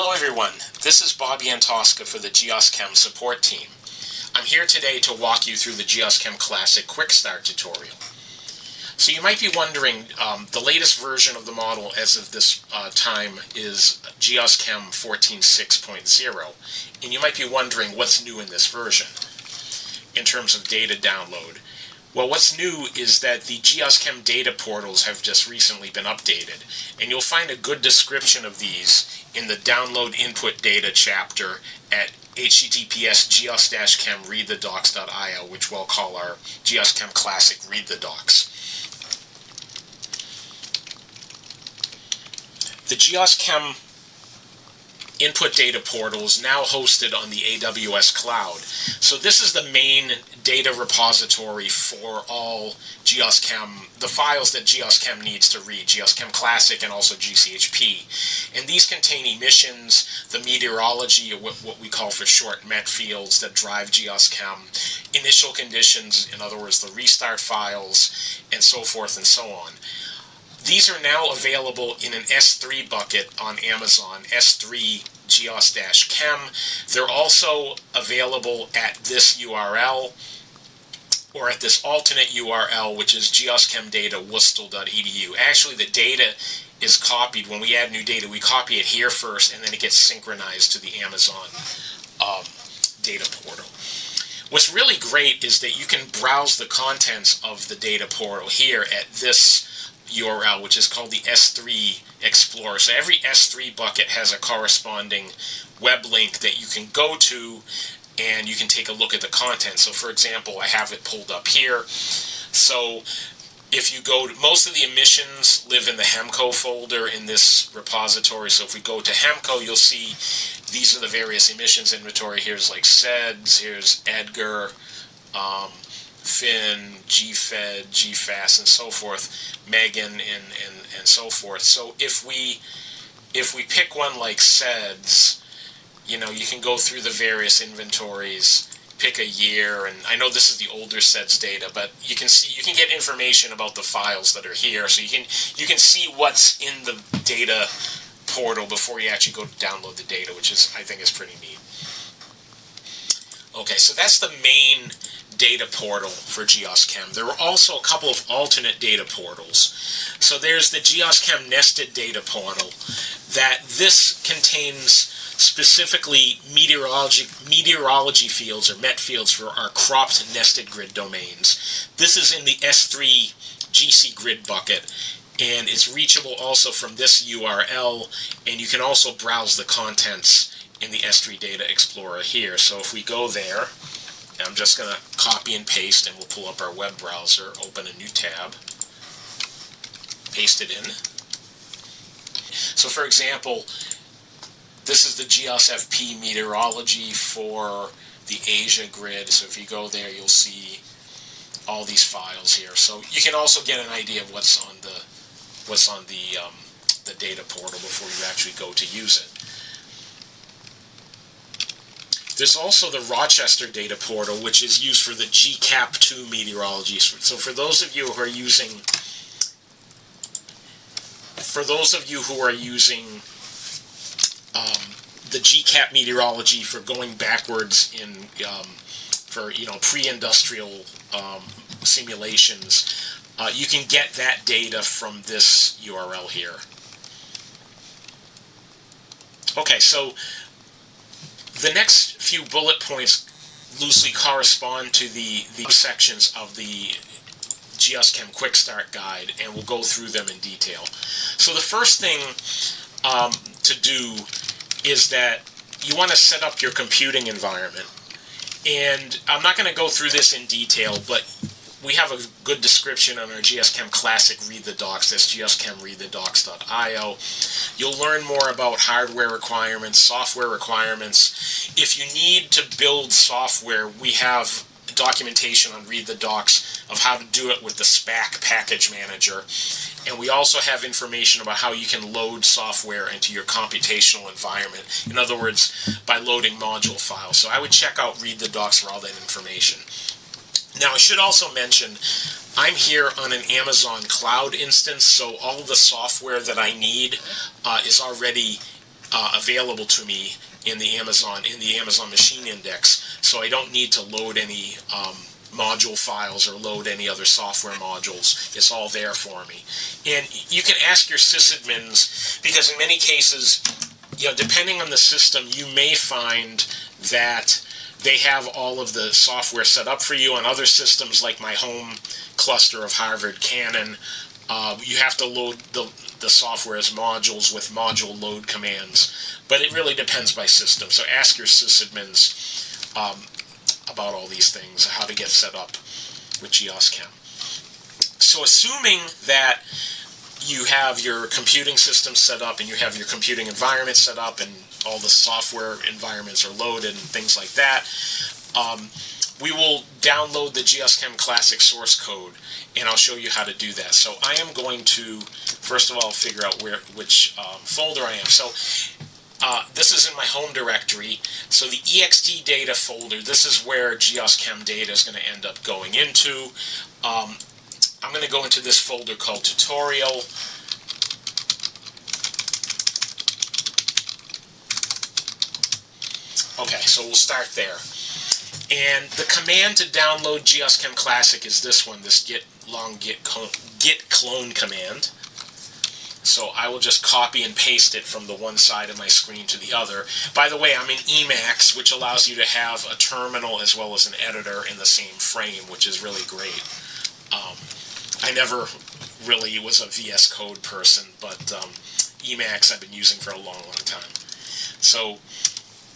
Hello everyone, this is Bobby Antosca for the GEOS Chem support team. I'm here today to walk you through the GEOS Chem Classic Quickstart tutorial. So you might be wondering, the latest version of the model as of this time is GEOS Chem 14.6.0, and you might be wondering what's new in this version in terms of data download. Well, what's new is that the GEOS Chem data portals have just recently been updated, and you'll find a good description of these in the Download Input Data chapter at https://geos-chem-readthedocs.io, which we'll call our GEOS Chem Classic Read the Docs. The GEOS Chem input data portal is now hosted on the AWS cloud. So this is the main data repository for all GEOS Chem, the files that GEOS Chem needs to read, GEOS Chem Classic and also GCHP. And these contain emissions, the meteorology, or what we call for short MET fields that drive GEOS Chem, initial conditions, in other words, the restart files, and so forth and so on. These are now available in an S3 bucket on Amazon, S3 GEOS-Chem. They're also available at this URL or at this alternate URL, which is geoschemdata.worcester.edu. Actually, the data is copied. When we add new data, we copy it here first, and then it gets synchronized to the Amazon data portal. What's really great is that you can browse the contents of the data portal here at this URL, which is called the S3 Explorer. So every S3 bucket has a corresponding web link that you can go to and you can take a look at the content. So for example, I have it pulled up here. So if you go to, most of the emissions live in the HEMCO folder in this repository. So if we go to HEMCO, you'll see these are the various emissions inventory. Here's like SEDS, here's EDGAR, FIN, GFED, GFAS, and so forth, Megan, and so forth. So if we pick one like SEDS, you know, you can go through the various inventories, pick a year, and I know this is the older SEDS data, but you can get information about the files that are here, so you can see what's in the data portal before you actually go to download the data, which is, I think, is pretty neat. Okay, so that's the main data portal for GEOS Chem. There are also a couple of alternate data portals. So there's the GEOS Chem nested data portal, that this contains specifically meteorology fields or MET fields for our cropped nested grid domains. This is in the S3 GC grid bucket, and it's reachable also from this URL, and you can also browse the contents in the S3 Data Explorer here. So if we go there, I'm just going to copy and paste, and we'll pull up our web browser, open a new tab, paste it in. So for example, this is the GEOS FP meteorology for the Asia grid. So if you go there, you'll see all these files here. So you can also get an idea of what's on the data portal before you actually go to use it. There's also the Rochester data portal, which is used for the GCAP2 meteorology. So for those of you who are using the GCAP meteorology for going backwards in for pre-industrial simulations, you can get that data from this URL here. Okay, so the next few bullet points loosely correspond to the sections of the GEOS Chem Quickstart guide, and we'll go through them in detail. So the first thing to do is that you want to set up your computing environment. And I'm not going to go through this in detail, but we have a good description on our GEOS Chem Classic Read the Docs. That's geoschemreadthedocs.io. You'll learn more about hardware requirements, software requirements. If you need to build software, we have documentation on Read the Docs of how to do it with the SPAC package manager. And we also have information about how you can load software into your computational environment. In other words, by loading module files. So I would check out Read the Docs for all that information. Now, I should also mention, I'm here on an Amazon cloud instance, so all the software that I need is already available to me in the Amazon Machine Index, so I don't need to load any module files or load any other software modules. It's all there for me. And you can ask your sysadmins, because in many cases, depending on the system, you may find that they have all of the software set up for you. On other systems, like my home cluster of Harvard Canon, you have to load the software as modules with module load commands. But it really depends by system. So ask your sysadmins about all these things, how to get set up with GEOS Chem. So assuming that you have your computing system set up and you have your computing environment set up and all the software environments are loaded and things like that, we will download the GEOS Chem Classic source code, and I'll show you how to do that. So I am going to, first of all, figure out which folder I am. So this is in my home directory. So the ext data folder, this is where GEOS Chem data is going to end up going into. I'm going to go into this folder called tutorial. Okay, so we'll start there. And the command to download GEOS Chem Classic is this one, this git clone command. So I will just copy and paste it from the one side of my screen to the other. By the way, I'm in Emacs, which allows you to have a terminal as well as an editor in the same frame, which is really great. I never really was a VS Code person, but Emacs I've been using for a long, long time. So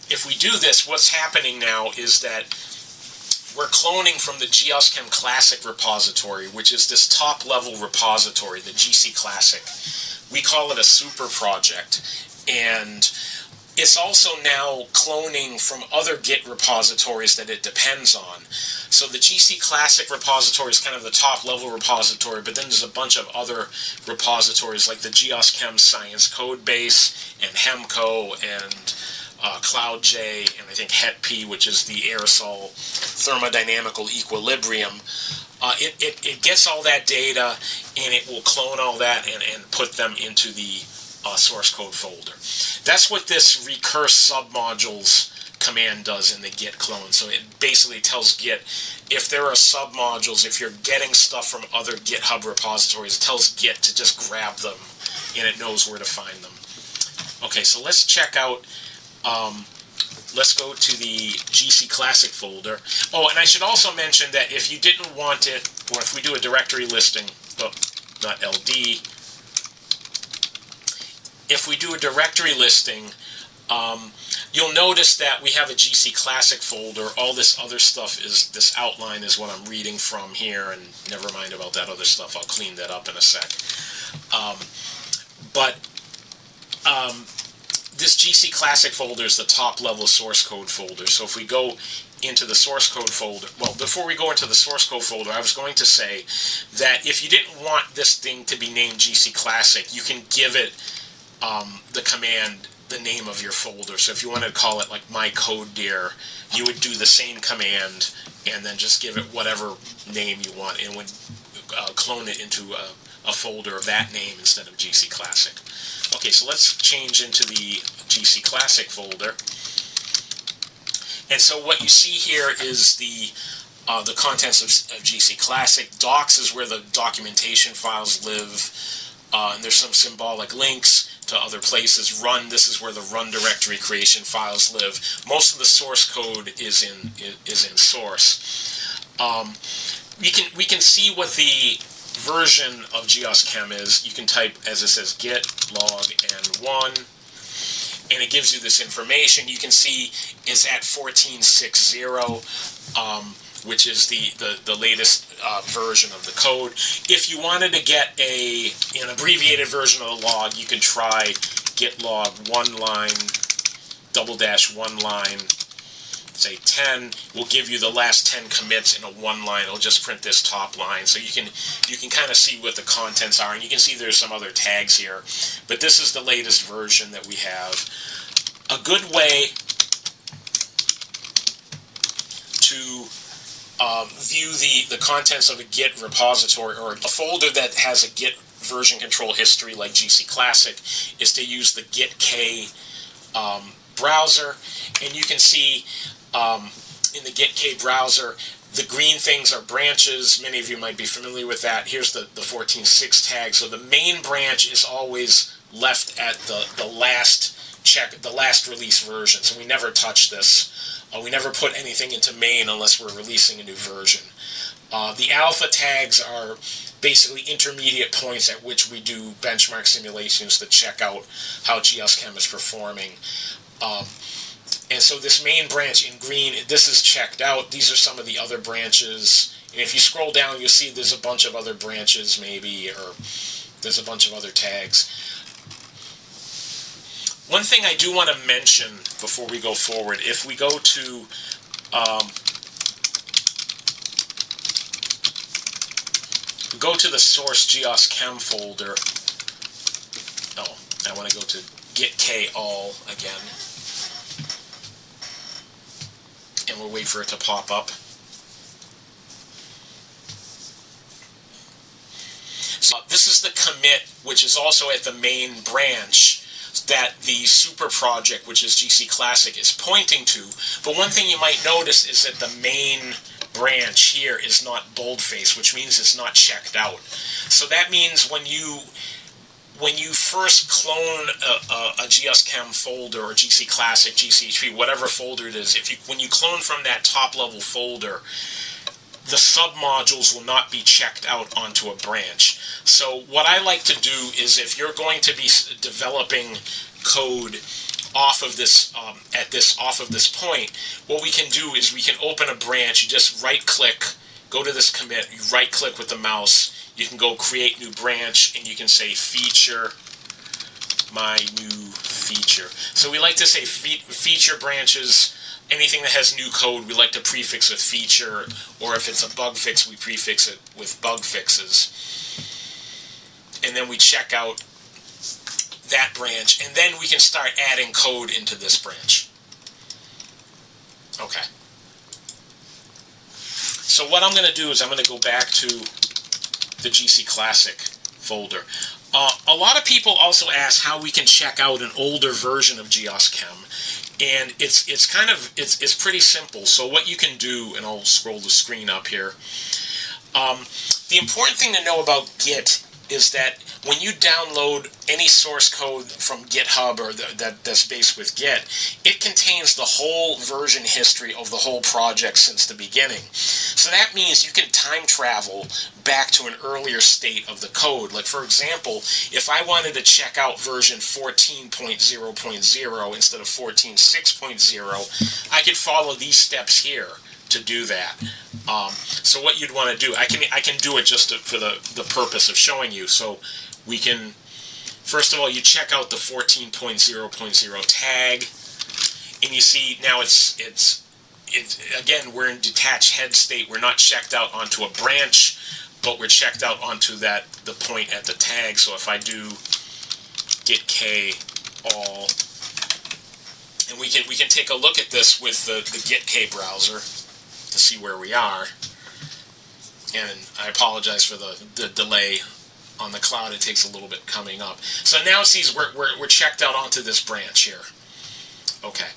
if we do this, what's happening now is that we're cloning from the GEOS Chem Classic repository, which is this top-level repository, the GC Classic. We call it a super project, and it's also now cloning from other Git repositories that it depends on. So the GC Classic repository is kind of the top-level repository, but then there's a bunch of other repositories like the GEOS Chem Science Codebase and Hemco and CloudJ, and I think HETP, which is the aerosol thermodynamical equilibrium. It gets all that data, and it will clone all that and put them into the source code folder. That's what this recurse submodules command does in the git clone. So it basically tells Git, if there are submodules, if you're getting stuff from other GitHub repositories, it tells Git to just grab them, and it knows where to find them. Okay, so let's check out. Let's go to the GC Classic folder. Oh, and I should also mention that if you didn't want it, or if we do a directory listing, not LD, if we do a directory listing, you'll notice that we have a GC Classic folder. All this other stuff is, this outline is what I'm reading from here, and never mind about that other stuff. I'll clean that up in a sec. This GC Classic folder is the top-level source code folder. So if we go into the source code folder, well, before we go into the source code folder, I was going to say that if you didn't want this thing to be named GC Classic, you can give it the command, the name of your folder. So if you wanted to call it like my code dir, you would do the same command and then just give it whatever name you want, and would clone it into a folder of that name instead of GC Classic. Okay, so let's change into the GC Classic folder. And so what you see here is the contents of GC Classic. Docs is where the documentation files live. And there's some symbolic links to other places. Run, this is where the run directory creation files live. Most of the source code is in source. We can see what the version of GEOS Chem is. You can type, as it says, git log n1, and it gives you this information. You can see it's at 1460, which is the latest version of the code. If you wanted to get an abbreviated version of the log, you can try git log one line, /1 line, say 10, will give you the last 10 commits in a one line. It'll just print this top line, so you can kind of see what the contents are, and you can see there's some other tags here. But this is the latest version that we have. A good way to view the contents of a Git repository or a folder that has a Git version control history like GC Classic is to use the git k browser, and you can see in the GitK browser, the green things are branches. Many of you might be familiar with that. Here's the 14.6 tag. So the main branch is always left at the last release version. So we never touch this. We never put anything into main unless we're releasing a new version. The alpha tags are basically intermediate points at which we do benchmark simulations to check out how GEOS Chem is performing. And so this main branch in green, this is checked out. These are some of the other branches. And if you scroll down, you'll see there's a bunch of other branches maybe, or there's a bunch of other tags. One thing I do want to mention before we go forward, if we go to the source GEOS Chem folder. Oh, I want to go to GitK all again. And we'll wait for it to pop up. So this is the commit, which is also at the main branch that the super project, which is GC Classic, is pointing to. But one thing you might notice is that the main branch here is not boldface, which means it's not checked out. So that means when you first clone a GEOS Chem folder or GC Classic, GCHP, whatever folder it is, when you clone from that top level folder, the submodules will not be checked out onto a branch. So what I like to do is, if you're going to be developing code off of this point, what we can do is we can open a branch. You just right click, go to this commit, you right click with the mouse, you can go create new branch, and you can say feature my new feature. So we like to say feature branches. Anything that has new code, we like to prefix with feature, or if it's a bug fix, we prefix it with bug fixes. And then we check out that branch, and then we can start adding code into this branch. Okay. So what I'm going to do is I'm going to go back to the GC Classic folder. A lot of people also ask how we can check out an older version of GEOS Chem. And it's pretty simple. So what you can do, and I'll scroll the screen up here. The important thing to know about Git is that when you download any source code from GitHub or that's based with Git, it contains the whole version history of the whole project since the beginning. So that means you can time travel back to an earlier state of the code. Like, for example, if I wanted to check out version 14.0.0 instead of 14.6.0, I could follow these steps here to do that. So what you'd want to do, I can do it just for the purpose of showing you. So we can, first of all, you check out the 14.0.0 tag, and you see now it's again, we're in detached head state. We're not checked out onto a branch, but we're checked out onto the point at the tag. So if I do git k all, and we can take a look at this with the GitK browser to see where we are. And I apologize for the delay on the cloud. It takes a little bit coming up. So now it sees we're checked out onto this branch here. Okay.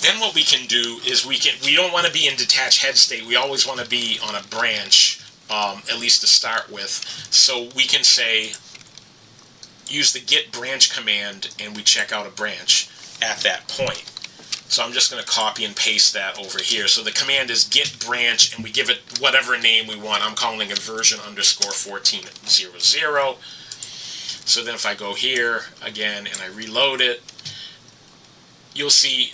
Then what we can do is we don't want to be in detached head state. We always want to be on a branch, at least to start with. So we can say, use the git branch command, and we check out a branch at that point. So I'm just going to copy and paste that over here. So the command is git branch, and we give it whatever name we want. I'm calling it version underscore 14.0.0. So then if I go here again and I reload it, you'll see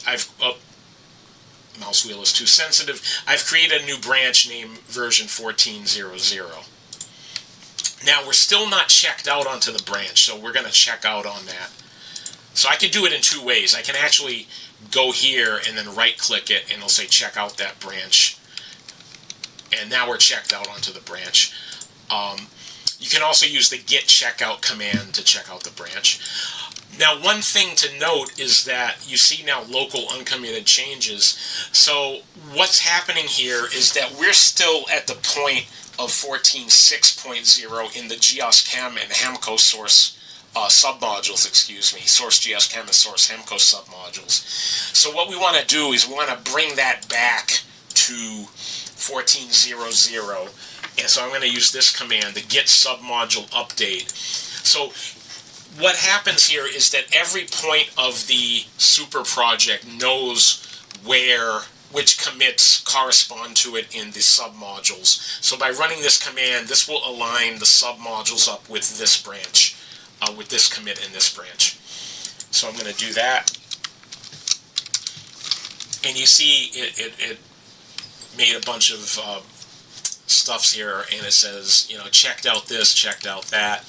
mouse wheel is too sensitive. I've created a new branch named version 14.0.0. Now we're still not checked out onto the branch, so we're going to check out on that. So I can do it in two ways. I can actually go here and then right-click it, and it'll say check out that branch. And now we're checked out onto the branch. You can also use the git checkout command to check out the branch. Now, one thing to note is that you see now local uncommitted changes. So what's happening here is that we're still at the point of 14.6.0 in the GEOS Chem and Hamco source submodules, excuse me, source GEOS Chem and source Hemco submodules. So what we want to do is we want to bring that back to 1400, and so I'm going to use this command, the git submodule update. So what happens here is that every point of the super project knows which commits correspond to it in the submodules. So by running this command, this will align the submodules up with this branch, with this commit in this branch. So I'm going to do that. And you see it made a bunch of stuffs here, and it says, you know, checked out this, checked out that.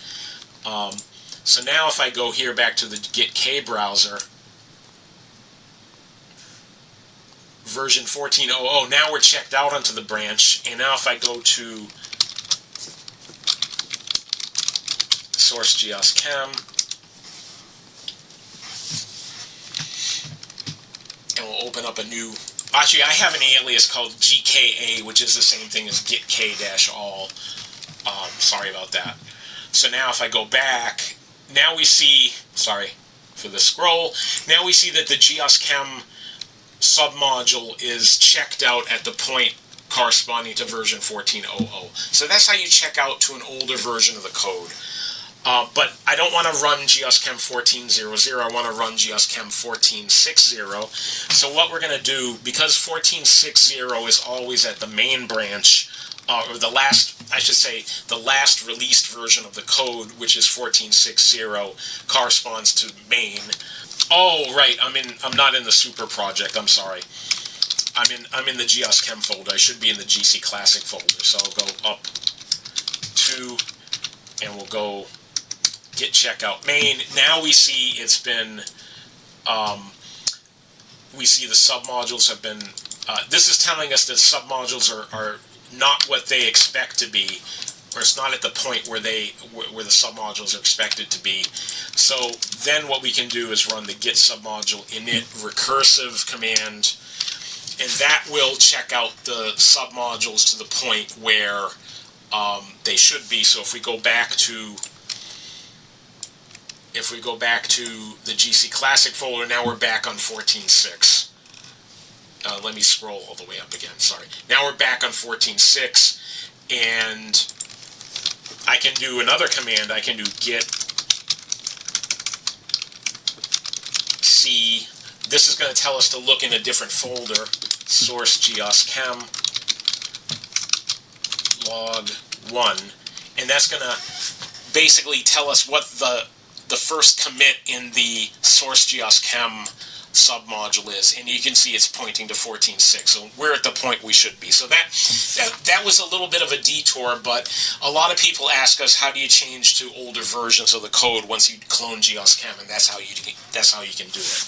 So now if I go here back to the gitk browser, version 14.00, now we're checked out onto the branch, and now if I go to source GEOS Chem, and we'll open up a new, actually I have an alias called GKA, which is the same thing as gitk-all. Sorry about that. So now if I go back, now we see, sorry for the scroll, now we see that the GEOS Chem submodule is checked out at the point corresponding to version 14.00. So that's how you check out to an older version of the code. But I don't want to run GEOS Chem 14.00, I want to run GEOS Chem 14.60. So what we're going to do, because 14.60 is always at the main branch, or the last, I should say, the last released version of the code, which is 14.60, corresponds to main. Oh, right, I'm not in the super project, I'm sorry. I'm in the GEOS Chem folder. I should be in the GC Classic folder. So I'll go up to, and we'll go git checkout main. Now we see it's been, we see the submodules have been, this is telling us that submodules are not what they expect to be, or it's not at the point where the submodules are expected to be. So then what we can do is run the git submodule init recursive command, and that will check out the submodules to the point where they should be. So if we go back to the GC Classic folder, now we're back on 14.6. Let me scroll all the way up again, sorry. Now we're back on 14.6, and I can do another command. I can do git c. This is going to tell us to look in a different folder, source GEOS Chem log 1, and that's going to basically tell us what the first commit in the source GEOS Chem submodule is, and you can see it's pointing to 14.6, so we're at the point we should be. So that was a little bit of a detour, but a lot of people ask us, how do you change to older versions of the code once you clone GEOS Chem, and that's how you can do it.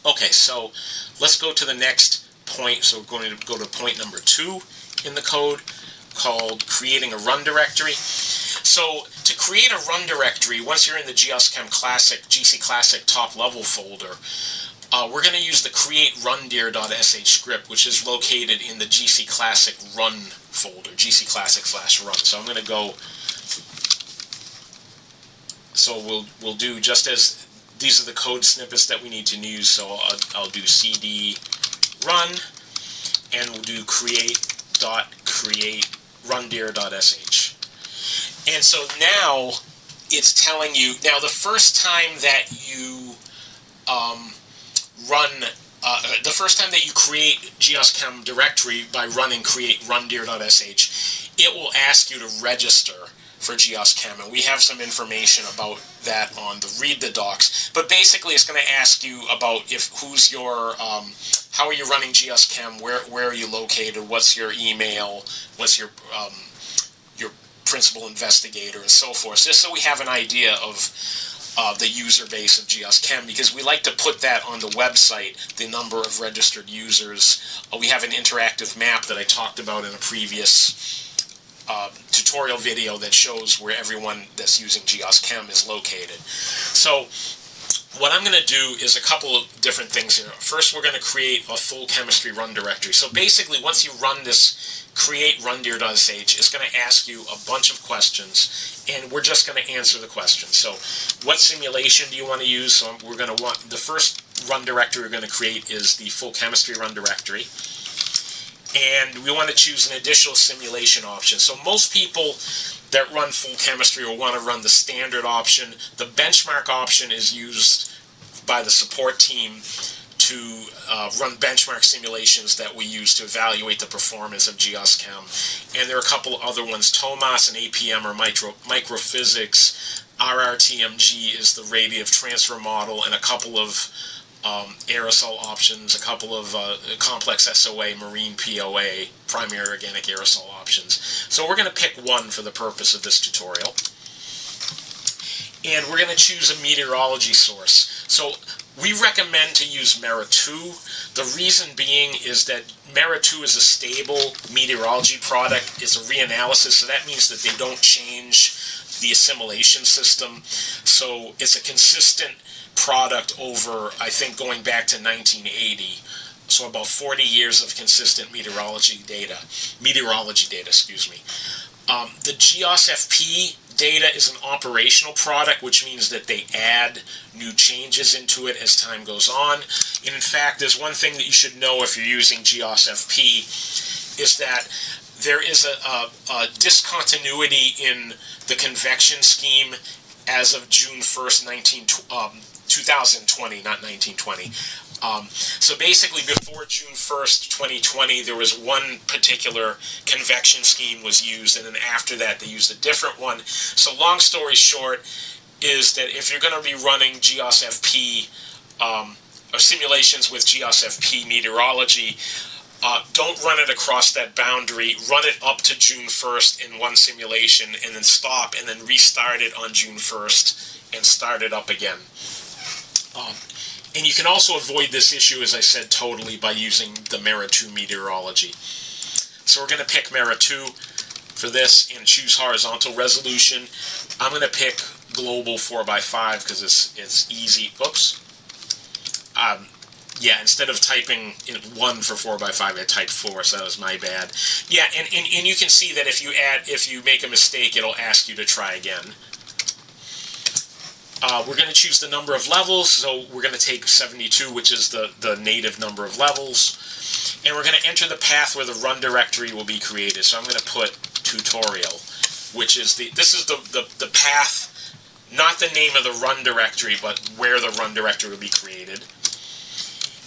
Okay, so let's go to the next point. So we're going to go to point number 2 in the code, called creating a run directory. So to create a run directory, once you're in the GEOS Chem Classic, GC Classic top level folder, we're going to use the create rundir.sh script, which is located in the GC Classic run folder, GC Classic/run. So I'm going to go, so we'll do just as, these are the code snippets that we need to use, so I'll do cd run, and we'll do create rundir.sh. And so now it's telling you, now the first time that you the first time that you create GEOS Chem directory by running create rundir.sh, it will ask you to register for GEOS Chem, and we have some information about that on the read the docs. But basically, it's going to ask you about who's your, how are you running GEOS Chem, where are you located, what's your email, what's your principal investigator, and so forth, just so we have an idea of the user base of GEOS Chem, because we like to put that on the website, the number of registered users. We have an interactive map that I talked about in a previous tutorial video that shows where everyone that's using GEOS Chem is located. So what I'm going to do is a couple of different things here. First, we're going to create a full chemistry run directory. So basically, once you run this create rundir.sh, it's going to ask you a bunch of questions, and we're just going to answer the questions. So what simulation do you want to use? So we're going to want, the first run directory we're going to create is the full chemistry run directory. And we want to choose an additional simulation option. So most people that run full chemistry will want to run the standard option. The benchmark option is used by the support team to run benchmark simulations that we use to evaluate the performance of GEOS Chem. And there are a couple of other ones. TOMAS and APM are microphysics. RRTMG is the radiative transfer model, and a couple of aerosol options, a couple of complex SOA, marine POA, primary organic aerosol options. So we're going to pick one for the purpose of this tutorial. And we're going to choose a meteorology source. So we recommend to use MERA2. The reason being is that MERA2 is a stable meteorology product. It's a reanalysis, so that means that they don't change the assimilation system. So it's a consistent product over, I think, going back to 1980. So about 40 years of consistent meteorology data, excuse me. The GEOS FP data is an operational product, which means that they add new changes into it as time goes on. And in fact, there's one thing that you should know if you're using GEOS FP, is that there is a discontinuity in the convection scheme as of June 1st, 2020, not 1920. So basically, before June 1st, 2020, there was one particular convection scheme was used, and then after that, they used a different one. So long story short is that if you're going to be running GEOS FP, or simulations with GEOS FP meteorology, don't run it across that boundary. Run it up to June 1st in one simulation, and then stop, and then restart it on June 1st, and start it up again. And you can also avoid this issue, as I said, totally by using the MERA2 meteorology. So we're going to pick MERA2 for this and choose horizontal resolution. I'm going to pick global 4x5 because it's easy. Oops. Yeah, instead of typing 1 for 4x5, I typed 4, so that was my bad. Yeah, and you can see that if you make a mistake, it'll ask you to try again. We're going to choose the number of levels, so we're going to take 72, which is the native number of levels. And we're going to enter the path where the run directory will be created. So I'm going to put tutorial, which is this is the path, not the name of the run directory, but where the run directory will be created.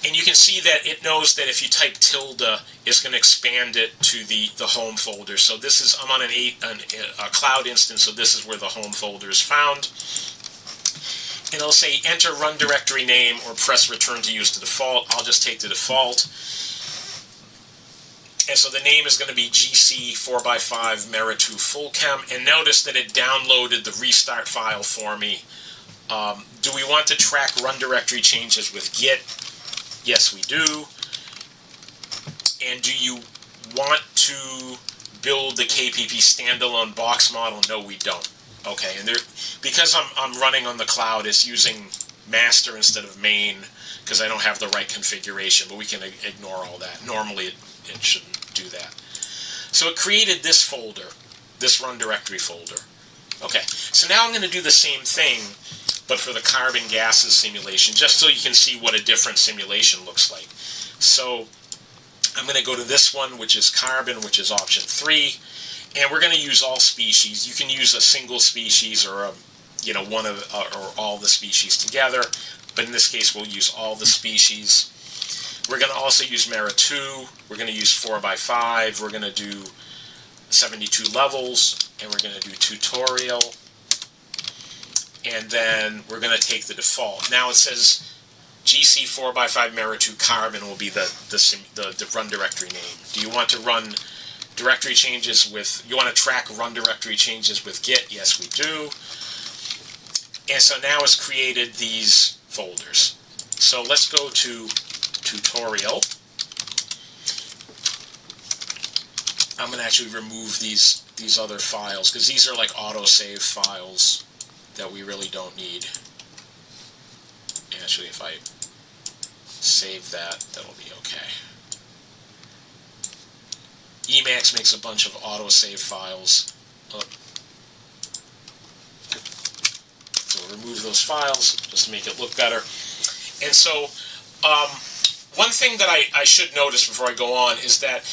And you can see that it knows that if you type tilde, it's going to expand it to the home folder. So this is, I'm on a cloud instance, so this is where the home folder is found. And it'll say enter run directory name or press return to use the default. I'll just take the default. And so the name is going to be GC 4x5 MERA2 Full Chem. And notice that it downloaded the restart file for me. Do we want to track run directory changes with Git? Yes, we do. And do you want to build the KPP standalone box model? No, we don't. Okay, and because I'm running on the cloud, it's using master instead of main because I don't have the right configuration, but we can ignore all that. Normally, it shouldn't do that. So it created this folder, this run directory folder. Okay, so now I'm going to do the same thing, but for the carbon gases simulation, just so you can see what a different simulation looks like. So I'm going to go to this one, which is carbon, which is option 3. And we're going to use all species. You can use a single species or one of or all the species together, but in this case we'll use all the species. We're going to also use MERA2. We're going to use 4x5. We're going to do 72 levels, and we're going to do tutorial. And then we're going to take the default. Now it says GC 4x5 MERA2 carbon will be the run directory name. Do you want to run directory changes with, you want to track run directory changes with Git? Yes, we do. And so now it's created these folders. So let's go to tutorial. I'm going to actually remove these other files because these are like autosave files that we really don't need. Actually, if I save that, that'll be okay. Emacs makes a bunch of autosave files. So we'll remove those files just to make it look better. And so one thing that I should notice before I go on is that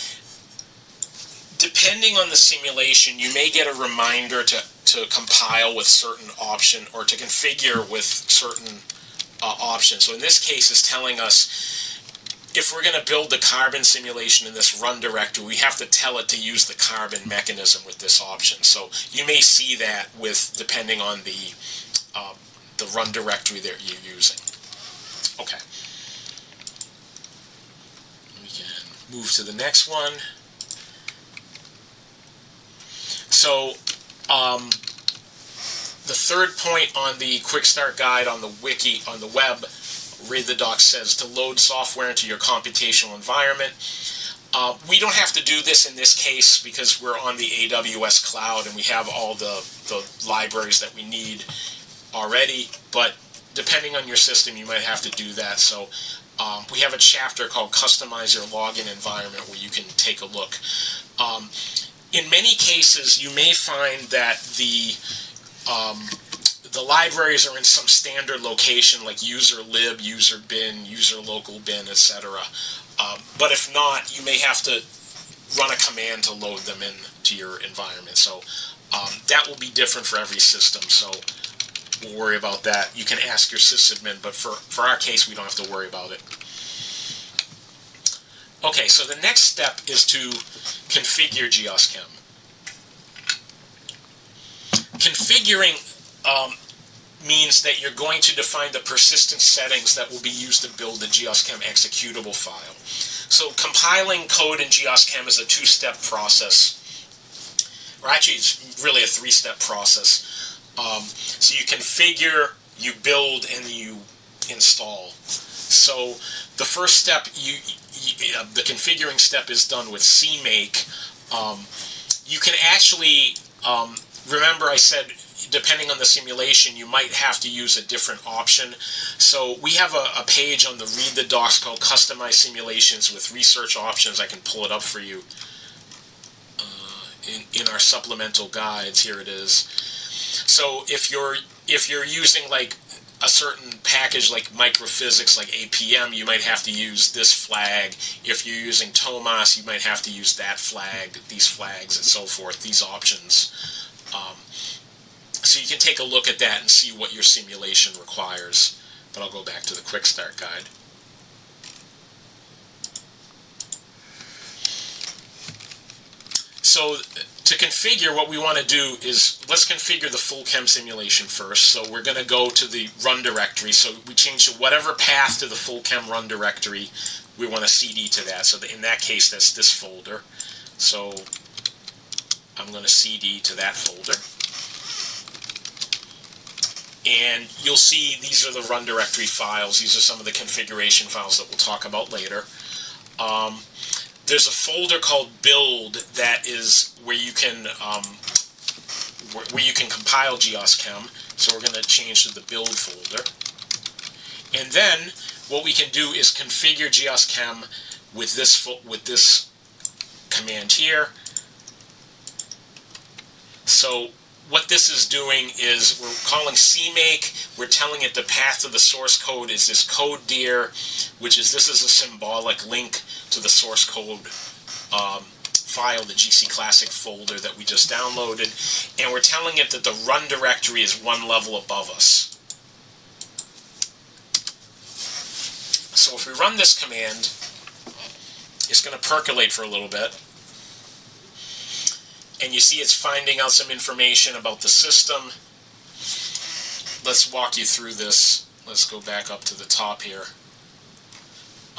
depending on the simulation, you may get a reminder to compile with certain option or to configure with certain options. So in this case, it's telling us if we're going to build the carbon simulation in this run directory, we have to tell it to use the carbon mechanism with this option. So you may see that with depending on the run directory that you're using. Okay. We can move to the next one. So the third point on the Quickstart guide on the wiki, on the web, read the doc, says to load software into your computational environment. We don't have to do this in this case because we're on the AWS cloud and we have all the libraries that we need already, but depending on your system you might have to do that. So we have a chapter called Customize Your Login Environment where you can take a look. In many cases you may find that the libraries are in some standard location like user lib, user bin, user local bin, etc. But if not, you may have to run a command to load them into your environment. So that will be different for every system. So we'll worry about that. You can ask your sysadmin, but for our case, we don't have to worry about it. Okay, so the next step is to configure GEOS Chem. Configuring means that you're going to define the persistent settings that will be used to build the GEOS Chem executable file. So compiling code in GEOS Chem is a two-step process. Or actually, it's really a three-step process. So you configure, you build, and you install. So the first step, the configuring step is done with CMake. You can actually, remember I said, depending on the simulation, you might have to use a different option. So we have a page on the Read the Docs called Customize Simulations with research options. I can pull it up for you in our supplemental guides. Here it is. So if you're using like a certain package like microphysics, like APM, you might have to use this flag. If you're using Tomas, you might have to use that flag, these flags, and so forth, these options. So you can take a look at that and see what your simulation requires. But I'll go back to the Quickstart guide. So to configure, what we want to do is, let's configure the full chem simulation first. So we're going to go to the run directory. So we change to whatever path to the full chem run directory, we want to CD to that. So in that case, that's this folder. So I'm going to CD to that folder. And you'll see these are the run directory files. These are some of the configuration files that we'll talk about later. There's a folder called Build that is where you can compile GEOS Chem. So we're going to change to the Build folder. And then what we can do is configure GEOS Chem with this command here. So what this is doing is we're calling CMake. We're telling it the path to the source code is this code dir, which is, this is a symbolic link to the source code file, the GC Classic folder that we just downloaded. And we're telling it that the run directory is one level above us. So if we run this command, it's going to percolate for a little bit. And you see it's finding out some information about the system. Let's walk you through this. Let's go back up to the top here.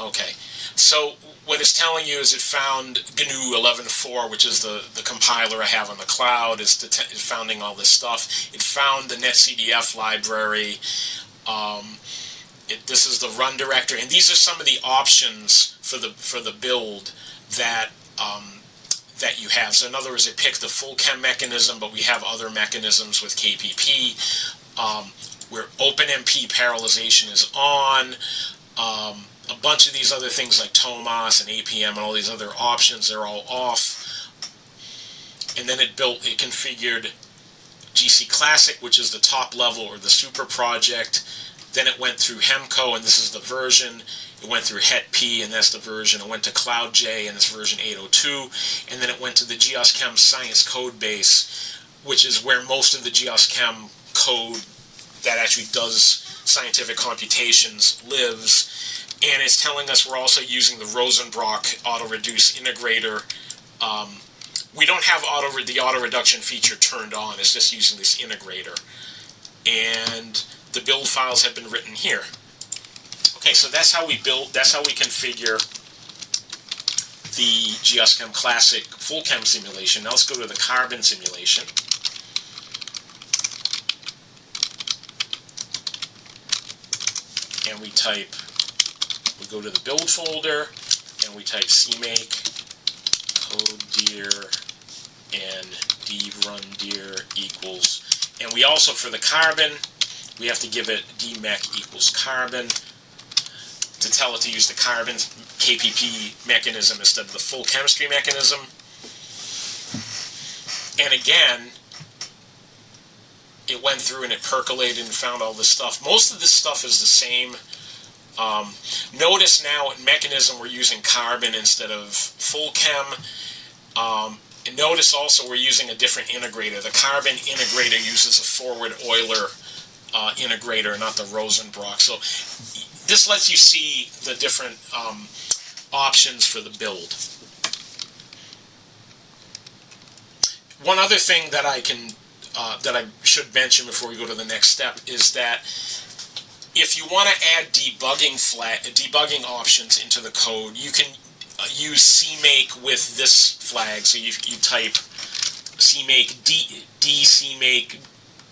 Okay, so what it's telling you is it found GNU 11.4, which is the compiler I have on the cloud. It's finding all this stuff. It found the netcdf library. This is the run directory, and these are some of the options for the build that you have. So in other words, it picked the full chem mechanism, but we have other mechanisms with KPP. where OpenMP parallelization is on. A bunch of these other things like TOMAS and APM and all these other options, they're all off. And then it configured GC Classic, which is the top level or the super project. Then it went through Hemco, and this is the version. It went through HET-P, and that's the version. It went to CloudJ, and it's version 802. And then it went to the GEOS Chem Science Code Base, which is where most of the GEOS Chem code that actually does scientific computations lives. And it's telling us we're also using the Rosenbrock auto-reduce integrator. We don't have the auto-reduction feature turned on. It's just using this integrator. And the build files have been written here. Okay, so that's how we configure the GEOS Chem Classic full chem simulation. Now let's go to the carbon simulation. And we go to the build folder, and we type cmake codedir and drundir equals, and we also, for the carbon, we have to give it dmech equals carbon to tell it to use the carbon KPP mechanism instead of the full chemistry mechanism. And again, it went through and it percolated and found all this stuff. Most of this stuff is the same. Notice now in mechanism we're using carbon instead of full chem. And notice also we're using a different integrator. The carbon integrator uses a forward Euler integrator, not the Rosenbrock. So this lets you see the different options for the build. One other thing that I should mention before we go to the next step is that if you want to add debugging options into the code, you can use cmake with this flag. So you type cmake dcmake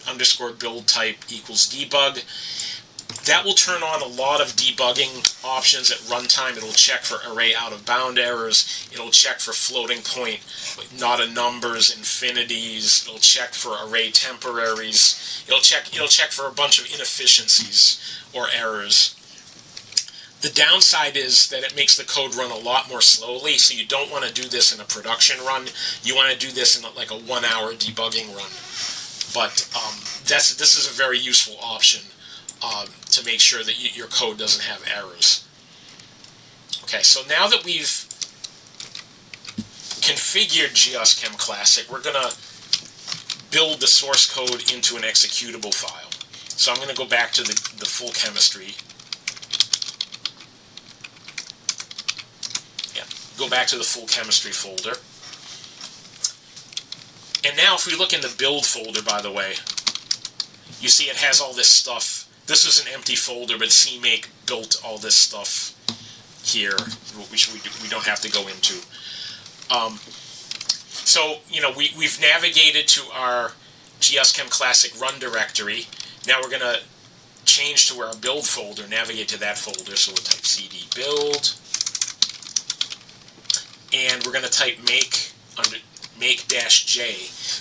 underscore build type equals debug. That will turn on a lot of debugging options at runtime. It'll check for array out-of-bound errors. It'll check for floating point not a numbers, infinities. It'll check for array temporaries. It'll check for a bunch of inefficiencies or errors. The downside is that it makes the code run a lot more slowly, so you don't want to do this in a production run. You want to do this in like a 1-hour debugging run. But this is a very useful option to make sure that your code doesn't have errors. Okay, so now that we've configured GEOS Chem Classic, we're going to build the source code into an executable file. So I'm going to go back to the full chemistry. Yeah, go back to the full chemistry folder. And now if we look in the build folder, by the way, you see it has all this stuff. This is an empty folder, but CMake built all this stuff here, which we don't have to go into. So, you know, weve navigated to our GEOS Chem Classic run directory. Now we're going to change to our build folder, navigate to that folder. So we'll type cd build. And we're going to type make-j.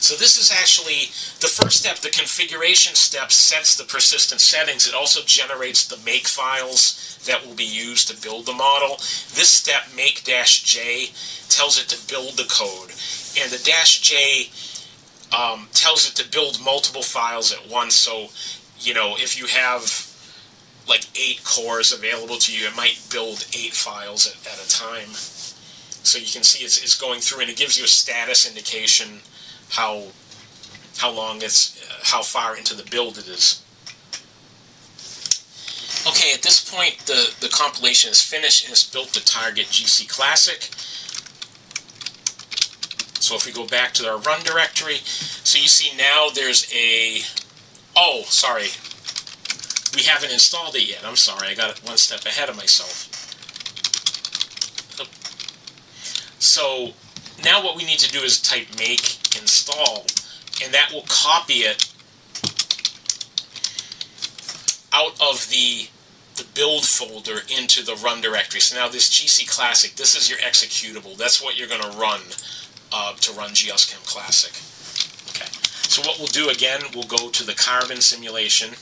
So this is actually the first step. The configuration step sets the persistent settings. It also generates the make files that will be used to build the model. This step, make-j, tells it to build the code. And the -j tells it to build multiple files at once. So, you know, if you have like 8 cores available to you, it might build 8 files at a time. So you can see it's going through, and it gives you a status indication how far into the build it is. Okay, at this point the compilation is finished and it's built the target GC Classic. So if we go back to our run directory, so you see now there's a, oh, sorry, we haven't installed it yet. I'm sorry, I got it one step ahead of myself. So now what we need to do is type make install, and that will copy it out of the build folder into the run directory. So now this GC Classic, this is your executable. That's what you're going to run GEOS Chem Classic. Okay. So what we'll do again, we'll go to the carbon simulation.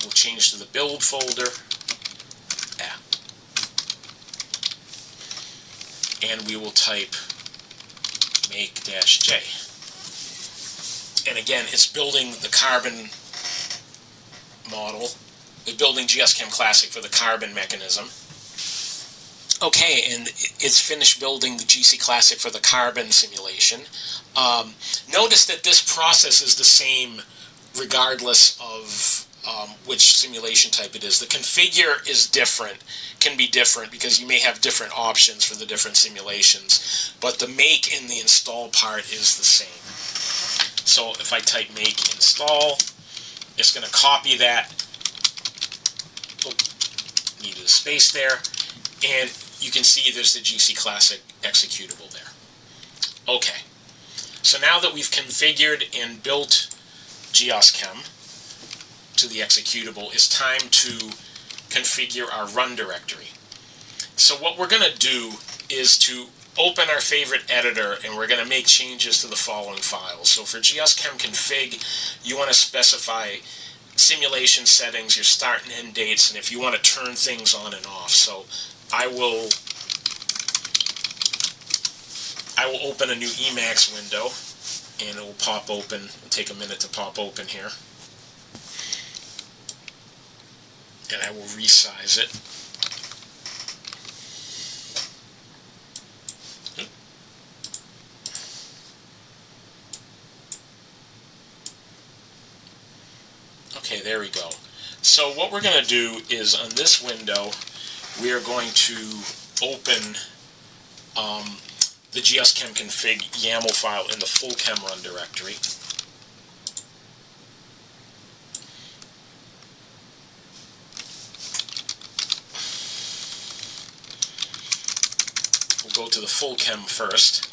we'll change to the build folder. And we will type make-j. And again, it's building the carbon model. We're building GEOS Chem Classic for the carbon mechanism. Okay, and it's finished building the GC Classic for the carbon simulation. Notice that this process is the same regardless of which simulation type it is. The configure is different, can be different, because you may have different options for the different simulations, but the make and the install part is the same. So if I type make install, it's going to copy that. Needed a space there, and you can see there's the GC Classic executable there. Okay, so now that we've configured and built GEOS Chem to the executable, it's time to configure our run directory. So what we're going to do is to open our favorite editor, and we're going to make changes to the following files. So for GEOS Chem config, you want to specify simulation settings, your start and end dates, and if you want to turn things on and off. So I will open a new Emacs window, and it will pop open. It'll take a minute to pop open here. And I will resize it. Okay, there we go. So what we're going to do is on this window, we are going to open the GEOS Chem config YAML file in the full chem run directory. We'll go to the full chem first.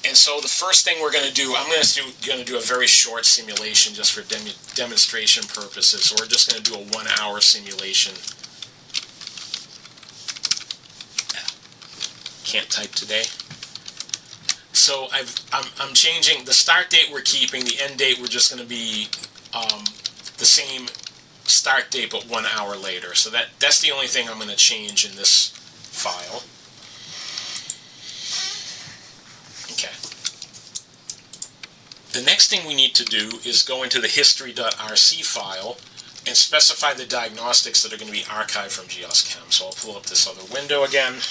And so the first thing we're going to do, I'm going to do a very short simulation just for demonstration purposes. So we're just going to do a 1 hour simulation. Can't type today. So I'm changing the start date. We're keeping the end date. We're just going to be the same start date but 1 hour later. So that's the only thing I'm going to change in this file. Okay. The next thing we need to do is go into the history.rc file and specify the diagnostics that are going to be archived from GEOS Chem. So I'll pull up this other window again.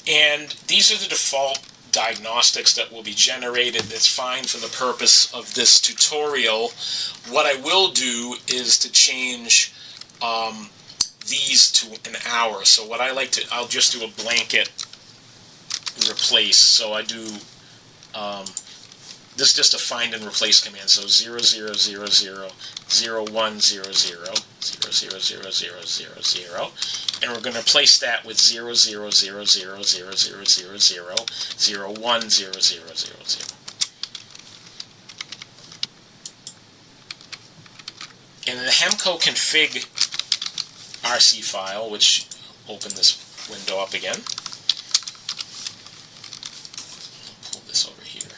And these are the default diagnostics that will be generated. That's fine for the purpose of this tutorial. What I will do is to change these to an hour. So what I like to, I'll just do a blanket replace. So I do, this is just a find and replace command. So 0000, 0100, 0000000, and we're going to replace that with 0000000010000. And in the Hemco config RC file, which open this window up again. I'll pull this over here.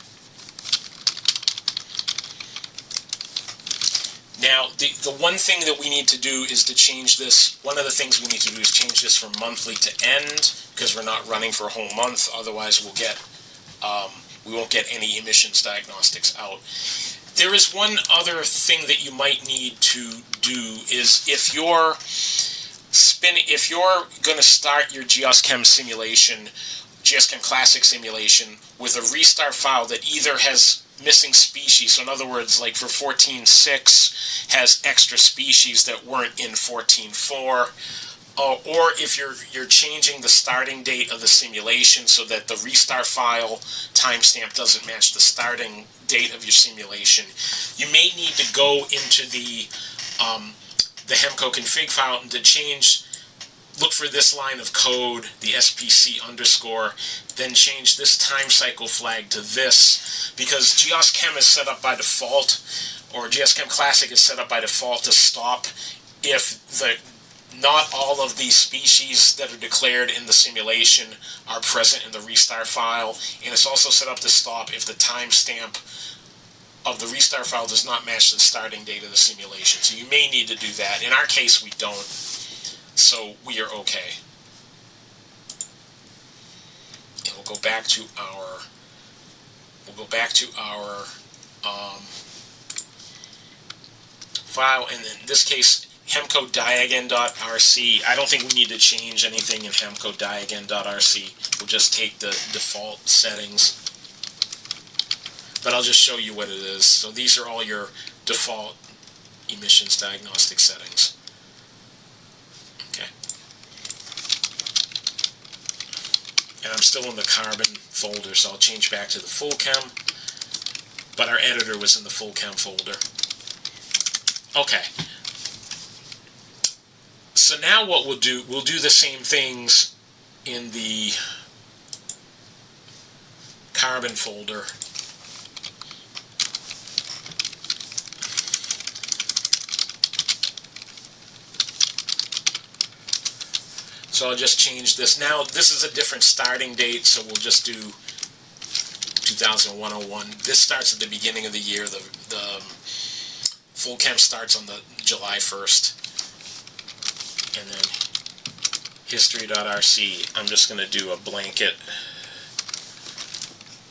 Now, the one thing that we need to do is to change this. One of the things we need to do is change this from monthly to end, because we're not running for a whole month. Otherwise, we'll get we won't get any emissions diagnostics out. There is one other thing that you might need to do is if you're going to start your GEOS Chem simulation, GEOS Chem Classic simulation, with a restart file that either has missing species, so in other words, like for 14.6 has extra species that weren't in 14.4, or if you're changing the starting date of the simulation so that the restart file timestamp doesn't match the starting date of your simulation, you may need to go into the Hemco config file and to change. Look for this line of code, the SPC underscore, then change this time cycle flag to this, because GEOS Chem is set up by default, or GEOS Chem Classic is set up by default to stop if the not all of the species that are declared in the simulation are present in the restart file, and it's also set up to stop if the timestamp of the restart file does not match the starting date of the simulation. So you may need to do that. In our case, we don't, so we are okay. And we'll go back to our file, and in this case, hemcodiagon.rc. I don't think we need to change anything in hemcodiagon.rc. We'll just take the default settings. But I'll just show you what it is. So these are all your default emissions diagnostic settings. Okay. And I'm still in the carbon folder, so I'll change back to the full chem. But our editor was in the full chem folder. Okay. So now what we'll do the same things in the carbon folder. So I'll just change this. Now this is a different starting date, so we'll just do 2001. This starts at the beginning of the year. The full chem starts on the July 1st. And then history.rc, I'm just going to do a blanket.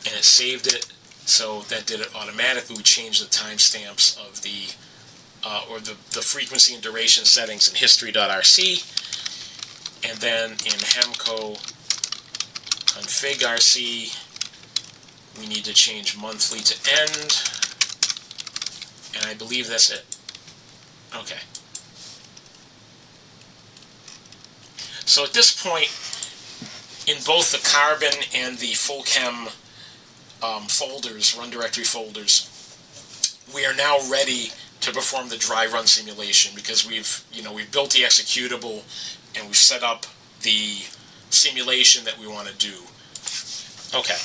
And it saved it, so that did it automatically. We changed the timestamps of the frequency and duration settings in history.rc. And then in Hemco config.rc, we need to change monthly to end. And I believe that's it. Okay. So at this point, in both the carbon and the full chem folders, run directory folders, we are now ready to perform the dry run simulation, because we've built the executable and we've set up the simulation that we want to do. Okay.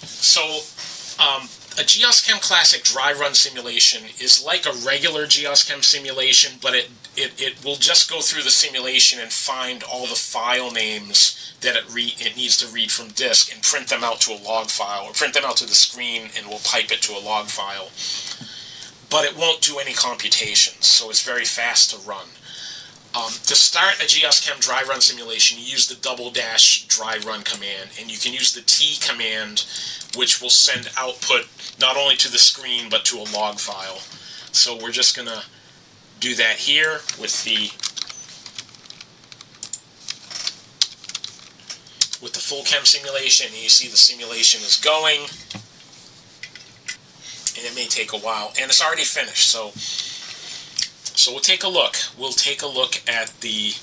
So a GEOS Chem Classic dry run simulation is like a regular GEOS Chem simulation, but it will just go through the simulation and find all the file names that it needs to read from disk and print them out to a log file, or print them out to the screen and we'll pipe it to a log file. But it won't do any computations, so it's very fast to run. To start a GEOS Chem dry run simulation, you use the --dry run command, and you can use the T command, which will send output not only to the screen but to a log file. So we're just going to do that here with the full chem simulation, and you see the simulation is going, and it may take a while, and it's already finished. So we'll take a look. We'll take a look at the,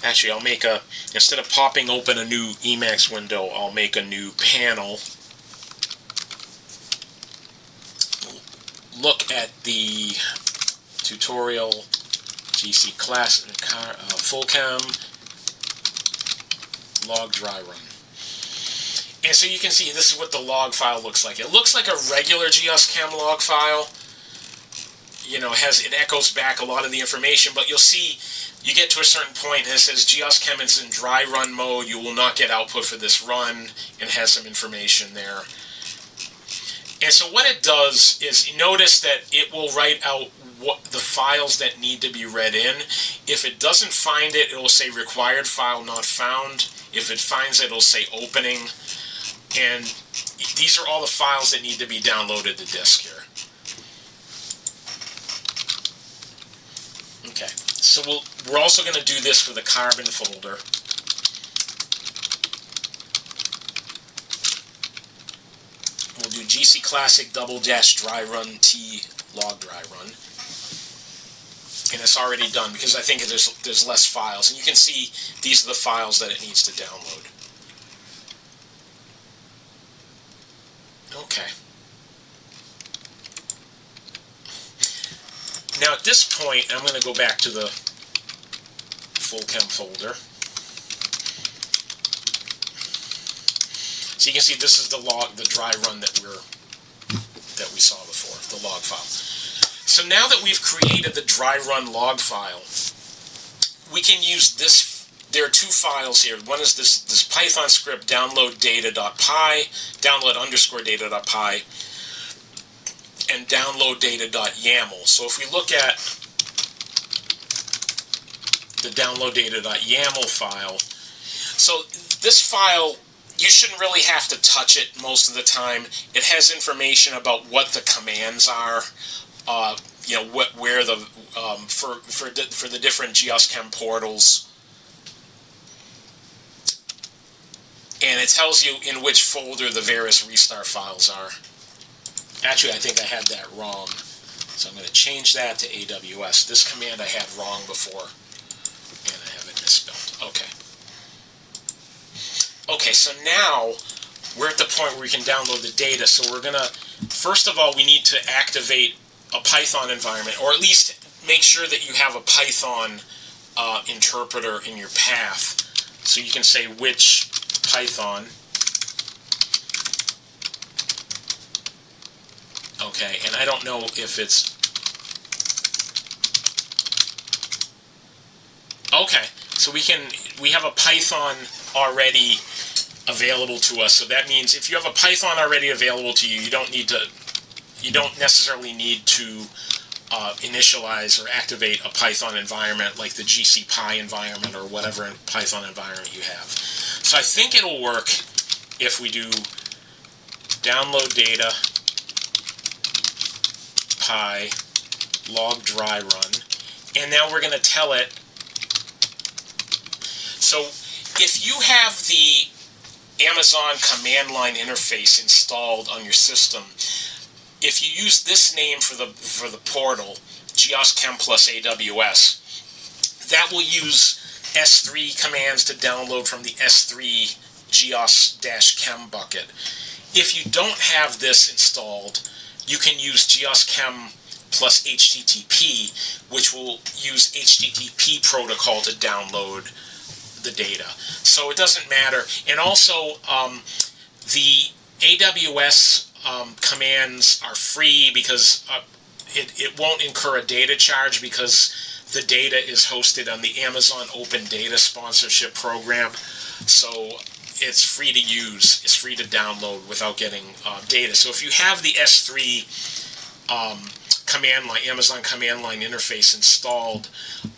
actually I'll make a, instead of popping open a new Emacs window, I'll make a new panel. Look at the tutorial, GC Classic, full chem, log dry run. And so you can see this is what the log file looks like. It looks like a regular GEOS Chem log file. It echoes back a lot of the information, but you'll see you get to a certain point and it says GEOS Chem is in dry run mode. You will not get output for this run, and has some information there. And so what it does is, you notice that it will write out what the files that need to be read in. If it doesn't find it, it will say required file not found. If it finds it, it'll say opening. And these are all the files that need to be downloaded to disk here. Okay, so we're also going to do this for the carbon folder. We'll do GC Classic --dry run T log dry run. And it's already done because I think there's less files. And you can see these are the files that it needs to download. Okay. Now at this point, I'm going to go back to the full chem folder. So you can see this is the dry run that we saw before, the log file. So now that we've created the dry run log file, we can use this. There are two files here. One is this Python script download data.py, download_data.py, and download data.yaml. So if we look at the download data.yaml file, so this file, you shouldn't really have to touch it most of the time. It has information about what the commands are, where the for the different GEOS Chem portals, and it tells you in which folder the various restart files are. Actually, I think I had that wrong, so I'm going to change that to AWS. This command I had wrong before, and I have it misspelled. Okay, so now we're at the point where we can download the data. So we're going to, first of all, we need to activate a Python environment, or at least make sure that you have a Python interpreter in your path. So you can say which Python. Okay, and I don't know if it's... Okay, so we have a Python already available to us. So that means if you have a Python already available to you, you don't necessarily need to initialize or activate a Python environment like the GCPy environment or whatever Python environment you have. So I think it'll work if we do download data py log dry run, and now we're going to tell it. So if you have the Amazon command line interface installed on your system, if you use this name for the portal, GEOS Chem plus AWS, that will use S3 commands to download from the S3 GEOS-Chem bucket. If you don't have this installed, you can use GEOS Chem plus HTTP, which will use HTTP protocol to download the data. So it doesn't matter. And also, the AWS commands are free because it won't incur a data charge because the data is hosted on the Amazon Open Data Sponsorship Program. So it's free to use, it's free to download without getting data. So if you have the S3 command line, Amazon command line interface installed,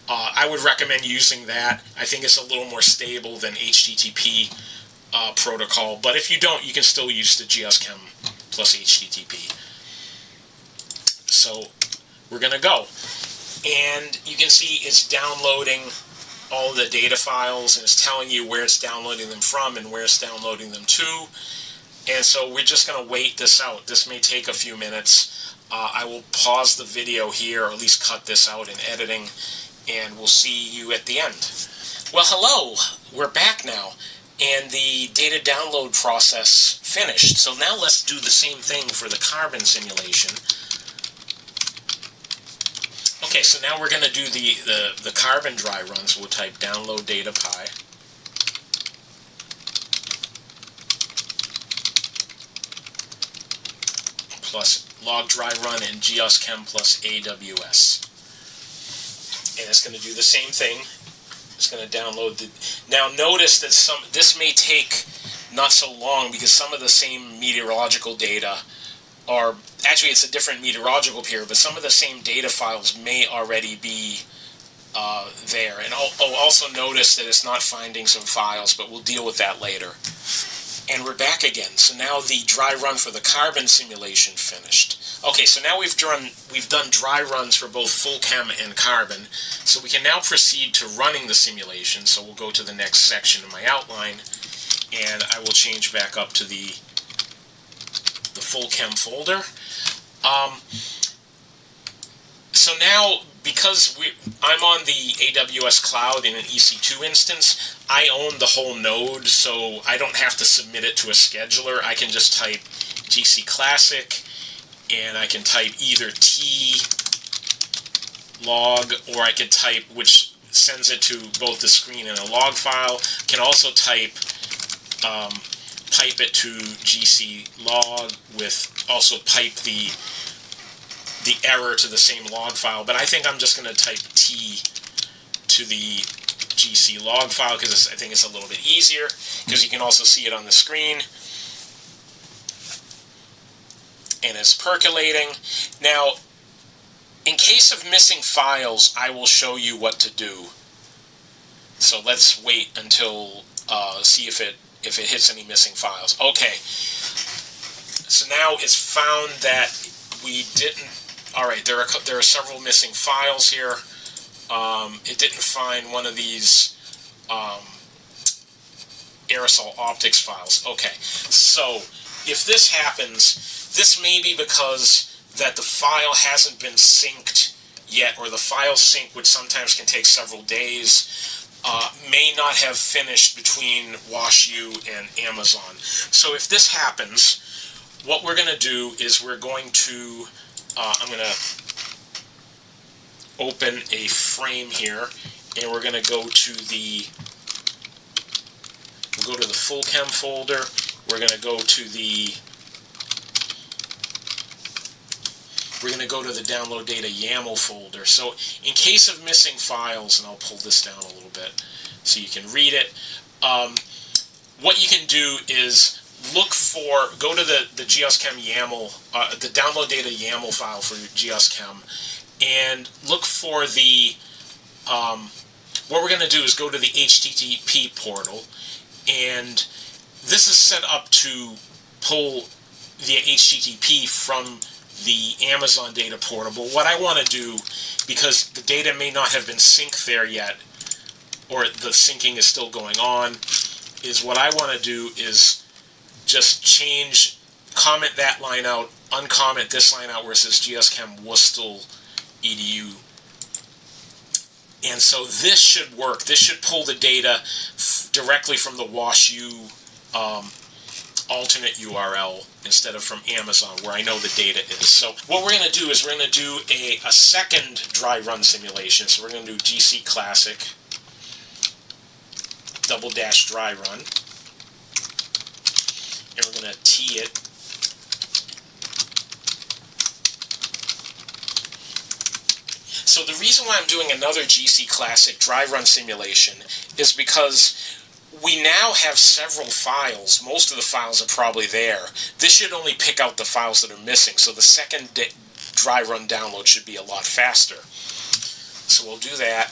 I would recommend using that. I think it's a little more stable than HTTP protocol, but if you don't, you can still use the GEOS Chem plus HTTP. So we're going to go. And you can see it's downloading all the data files, and it's telling you where it's downloading them from and where it's downloading them to. And so we're just going to wait this out. This may take a few minutes. I will pause the video here, or at least cut this out in editing, and we'll see you at the end. Well, hello. We're back now, and the data download process finished. So now let's do the same thing for the carbon simulation. Okay, so now we're going to do the carbon dry run. So we'll type download data py. Plus log dry run and GEOS Chem plus AWS. And it's going to do the same thing. It's going to download the... Now notice that this may take not so long because some of the same meteorological data are... Actually, it's a different meteorological period, but some of the same data files may already be there. And also notice that it's not finding some files, but we'll deal with that later. And we're back again. So now the dry run for the carbon simulation finished. Okay, so now we've done dry runs for both full chem and carbon. So we can now proceed to running the simulation. So we'll go to the next section in my outline, and I will change back up to the full chem folder. So now, because I'm on the AWS cloud in an EC2 instance, I own the whole node, so I don't have to submit it to a scheduler. I can just type GC Classic, and I can type either T log, or I could type, which sends it to both the screen and a log file. I can also type it to GC log with also pipe the error to the same log file, but I think I'm just going to type T to the GC log file because I think it's a little bit easier, because you can also see it on the screen. And it's percolating. Now, in case of missing files, I will show you what to do. So let's wait until see if it hits any missing files. Okay. So now it's found that we didn't. All right, there are several missing files here. It didn't find one of these aerosol optics files. Okay, so if this happens, this may be because that the file hasn't been synced yet, or the file sync, which sometimes can take several days, may not have finished between WashU and Amazon. So if this happens, what we're going to do is we're going to, I'm going to open a frame here, and we're going to go to the, we'll go to the full chem folder. We're going to go to the, we're going to go to the download data YAML folder. So in case of missing files, and I'll pull this down a little bit so you can read it, what you can do is look for, go to the GEOS Chem YAML, the download data YAML file for GEOS Chem, and look for the, what we're going to do is go to the HTTP portal, and this is set up to pull via HTTP from the Amazon data portal. But what I want to do, because the data may not have been synced there yet, or the syncing is still going on, is what I want to do is just change, comment that line out, uncomment this line out where it says GEOS Chem Worcester edu. And so this should work. This should pull the data directly from the WashU alternate URL instead of from Amazon, where I know the data is. So what we're going to do is we're going to do a second dry run simulation. So we're going to do GC Classic -- dry run, and we're going to T it. So the reason why I'm doing another GC Classic dry run simulation is because we now have several files. Most of the files are probably there. This should only pick out the files that are missing, so the second dry run download should be a lot faster. So we'll do that.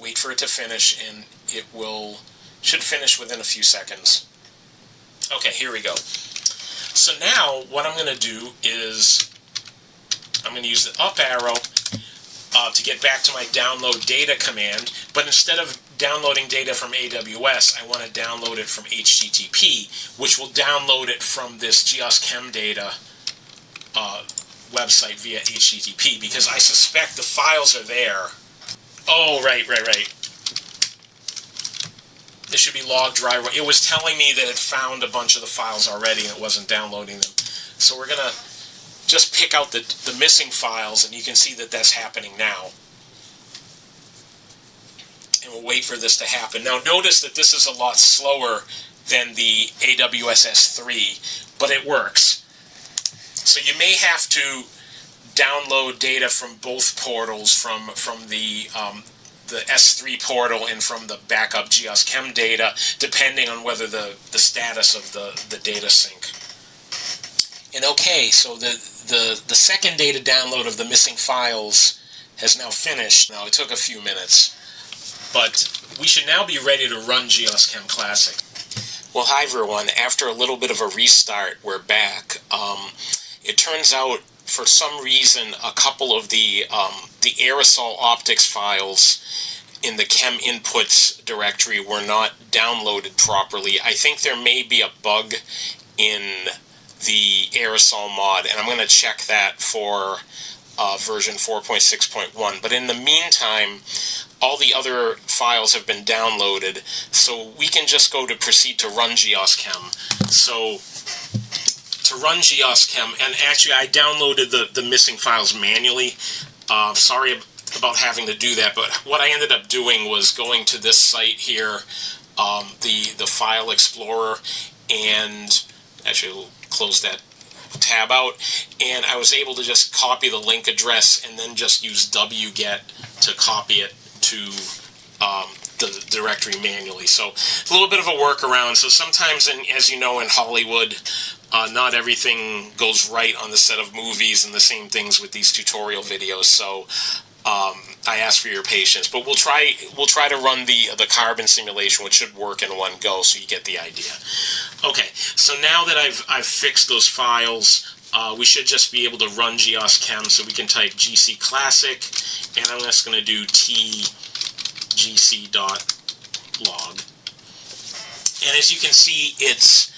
Wait for it to finish, and it should finish within a few seconds. Okay, here we go. So now what I'm going to do is I'm going to use the up arrow to get back to my download data command, but instead of downloading data from AWS, I want to download it from HTTP, which will download it from this GEOS Chem data website via HTTP, because I suspect the files are there. Oh, right. This should be log dry run. It was telling me that it found a bunch of the files already and it wasn't downloading them. So we're going to just pick out the missing files, and you can see that that's happening now. And we'll wait for this to happen. Now notice that this is a lot slower than the AWS S3, but it works. So you may have to download data from both portals, from the S3 portal and from the backup GEOS Chem data, depending on whether the status of the data sync. And okay, so the second data download of the missing files has now finished. Now, it took a few minutes, but we should now be ready to run GEOS Chem Classic. Well, hi everyone. After a little bit of a restart, we're back. It turns out, for some reason, a couple of the aerosol optics files in the chem inputs directory were not downloaded properly. I think there may be a bug in the aerosol mod, and I'm going to check that for version 4.6.1. But in the meantime, all the other files have been downloaded, so we can just go to proceed to run GEOS Chem. So to run GEOS Chem, and actually I downloaded the missing files manually. Sorry about having to do that, but what I ended up doing was going to this site here, the File Explorer, and actually we'll close that tab out, and I was able to just copy the link address and then just use wget to copy it to the directory manually. So it's a little bit of a workaround. So sometimes, as you know, in Hollywood, not everything goes right on the set of movies, and the same things with these tutorial videos. So I ask for your patience, but we'll try to run the carbon simulation, which should work in one go, so you get the idea. Okay, so now that I've fixed those files, we should just be able to run GEOS Chem. So we can type GC Classic, and I'm just going to do tgc.log. And as you can see, it's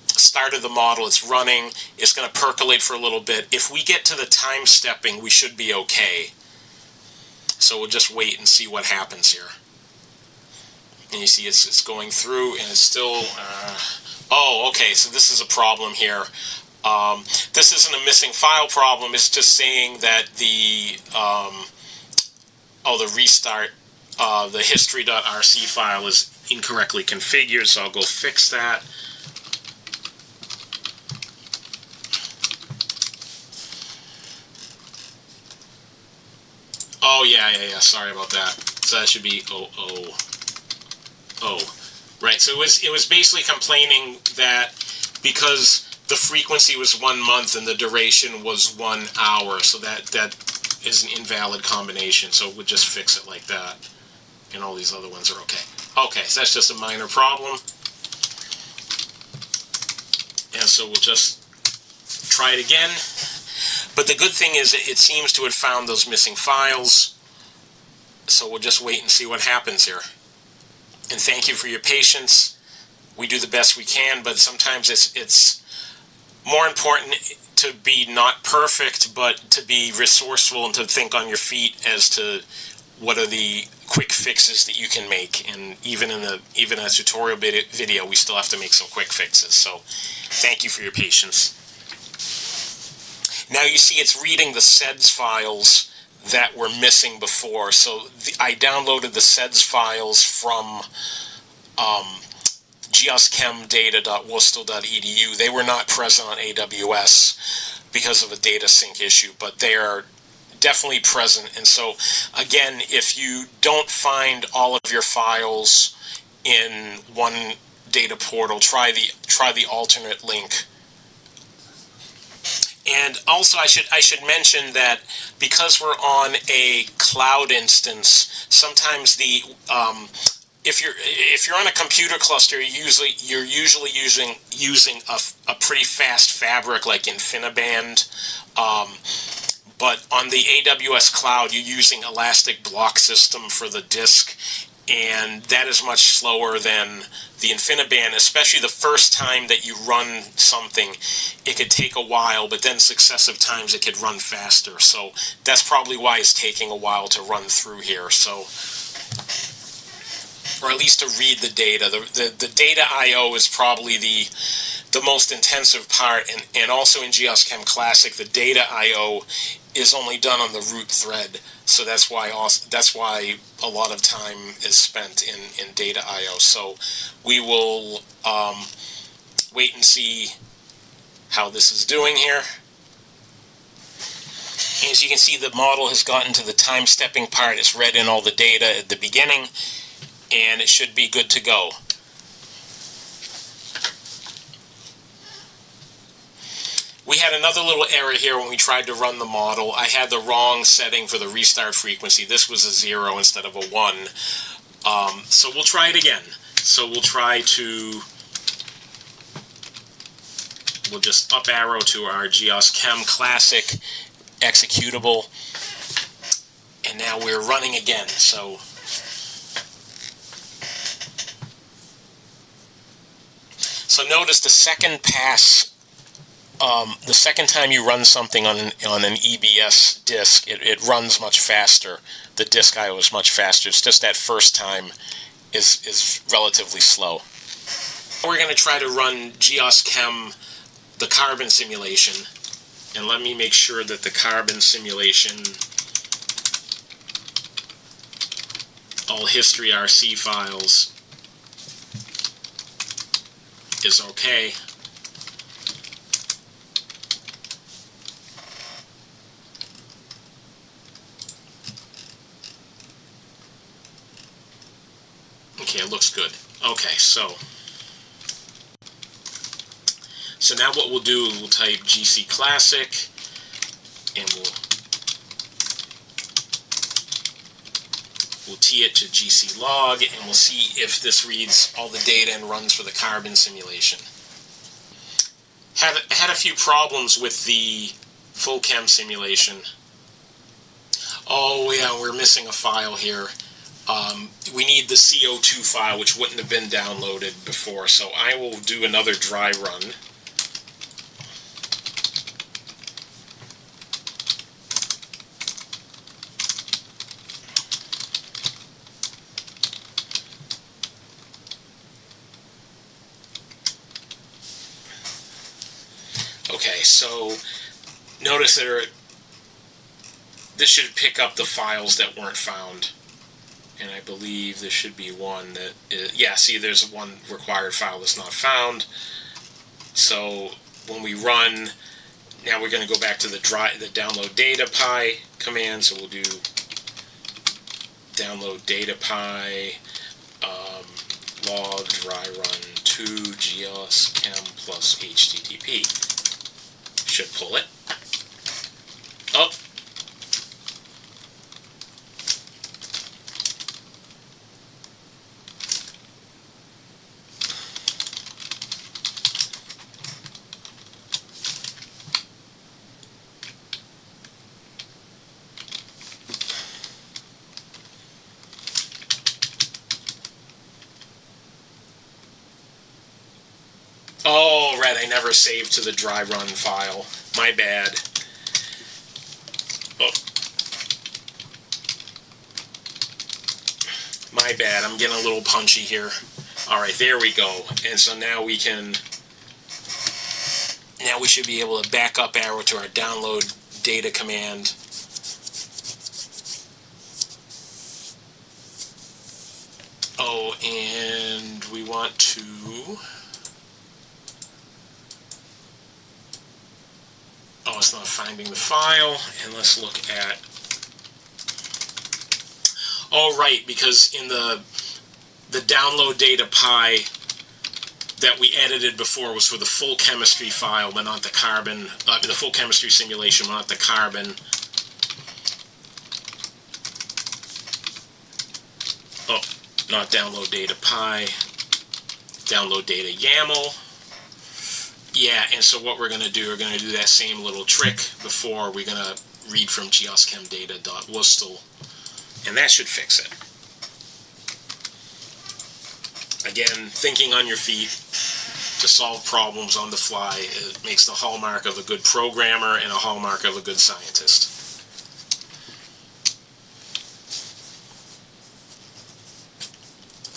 started the model, it's running, it's going to percolate for a little bit. If we get to the time stepping, we should be okay. So we'll just wait and see what happens here. And you see it's going through, and it's still... oh, okay, so this is a problem here. This isn't a missing file problem, it's just saying that the restart, the history.rc file is incorrectly configured, so I'll go fix that. Oh, yeah, sorry about that. So that should be right, so it was basically complaining that because the frequency was 1 month and the duration was 1 hour, so that is an invalid combination, so we'll just fix it like that. And all these other ones are okay. Okay, so that's just a minor problem. And so we'll just try it again. But the good thing is it seems to have found those missing files. So we'll just wait and see what happens here. And thank you for your patience. We do the best we can, but sometimes it's more important to be not perfect, but to be resourceful and to think on your feet as to what are the quick fixes that you can make. And even in a tutorial video, we still have to make some quick fixes. So thank you for your patience. Now you see it's reading the SEDS files that were missing before. So I downloaded the SEDS files from geoschemdata.worcester.edu. They were not present on AWS because of a data sync issue, but they are definitely present. And so again, if you don't find all of your files in one data portal, try the alternate link. And also I should mention that because we're on a cloud instance, sometimes if you're on a computer cluster, you're usually using a pretty fast fabric like InfiniBand. But on the AWS cloud, you're using Elastic Block System for the disk, and that is much slower than the InfiniBand, especially the first time that you run something. It could take a while, but then successive times it could run faster. So that's probably why it's taking a while to run through here. So, or at least to read the data. The data I/O is probably the most intensive part, and also in GEOS Chem Classic, the data I/O is only done on the root thread. So that's why a lot of time is spent in data I/O. So we will wait and see how this is doing here. As you can see, the model has gotten to the time stepping part. It's read in all the data at the beginning, and it should be good to go. We had another little error here when we tried to run the model. I had the wrong setting for the restart frequency. This was a 0 instead of a 1. So we'll try it again. So we'll just up arrow to our GEOS Chem Classic executable. And now we're running again. So notice the second pass. The second time you run something on an EBS disk, it runs much faster. The disk I/O is much faster. It's just that first time is relatively slow. We're going to try to run GEOS Chem, the carbon simulation. And let me make sure that the carbon simulation, all history RC files, is okay. Okay, it looks good. Okay, so now what we'll do, we'll type GC Classic, and we'll tee it to GC log, and we'll see if this reads all the data and runs for the carbon simulation. Had a few problems with the full chem simulation. Oh yeah, we're missing a file here. We need the CO2 file, which wouldn't have been downloaded before, so I will do another dry run. Okay, so notice this should pick up the files that weren't found. And I believe there should be one that yeah, see, there's one required file that's not found. So when we run, now we're going to go back to the download data py command. So we'll do download data py log dry run to GEOS Chem plus HTTP. Should pull it. Oh. Oh, right, I never saved to the dry run file. My bad. Oh. My bad, I'm getting a little punchy here. Alright, there we go. And so now we should be able to back up arrow to our download data command. Oh, and we want to... Oh, it's not finding the file, and let's look at... Oh, right, because in the download data py that we edited before was for the full chemistry file, but not the carbon, the full chemistry simulation, but not the carbon. Oh, not download data py, download data YAML. Yeah, and so what we're going to do, we're going to do that same little trick before. We're going to read from geoschemdata.wustel, and that should fix it. Again, thinking on your feet to solve problems on the fly, it makes the hallmark of a good programmer and a hallmark of a good scientist.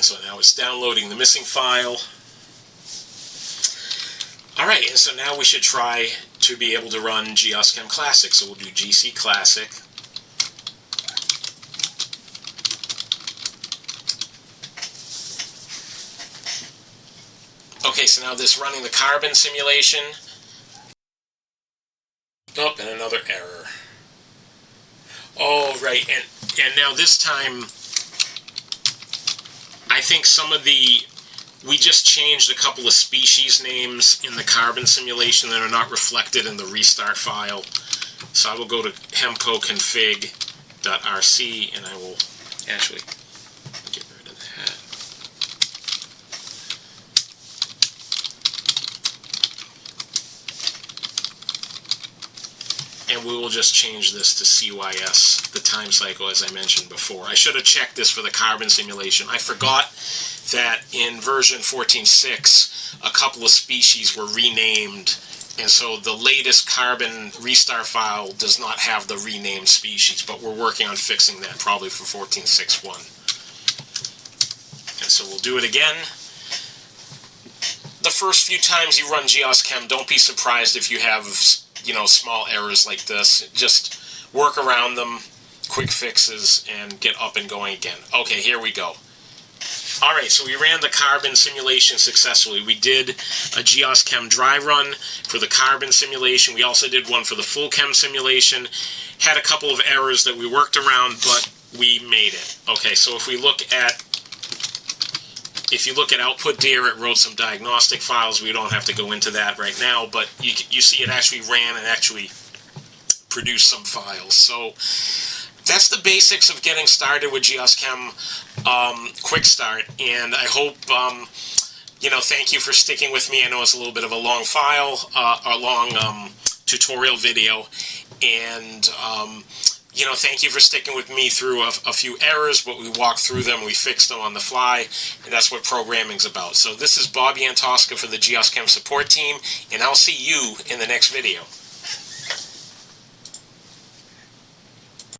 So now it's downloading the missing file. Alright, and so now we should try to be able to run GEOS Chem Classic. So we'll do GC Classic. Okay, so now this running the carbon simulation. Oh, and another error. Oh, right, and now this time, I think we just changed a couple of species names in the carbon simulation that are not reflected in the restart file. So I will go to hemcoconfig.rc and I will actually get rid of that. And we will just change this to CYS, the time cycle, as I mentioned before. I should have checked this for the carbon simulation. I forgot that in version 14.6, a couple of species were renamed, and so the latest carbon restart file does not have the renamed species, but we're working on fixing that probably for 14.6.1. And so we'll do it again. The first few times you run GEOS Chem, don't be surprised if you have, small errors like this. Just work around them, quick fixes, and get up and going again. Okay, here we go. Alright, so we ran the carbon simulation successfully. We did a GEOS Chem dry run for the carbon simulation. We also did one for the full chem simulation. Had a couple of errors that we worked around, but we made it. Okay, so if we look at If you look at output there, it wrote some diagnostic files. We don't have to go into that right now, but you see it actually ran and actually produced some files. So that's the basics of getting started with GEOS Chem Quickstart, and I hope, thank you for sticking with me. I know it's a little bit of a long file, a long tutorial video, and thank you for sticking with me through a few errors, but we walked through them, we fixed them on the fly, and that's what programming's about. So this is Bob Yantoska for the GEOS Chem support team, and I'll see you in the next video.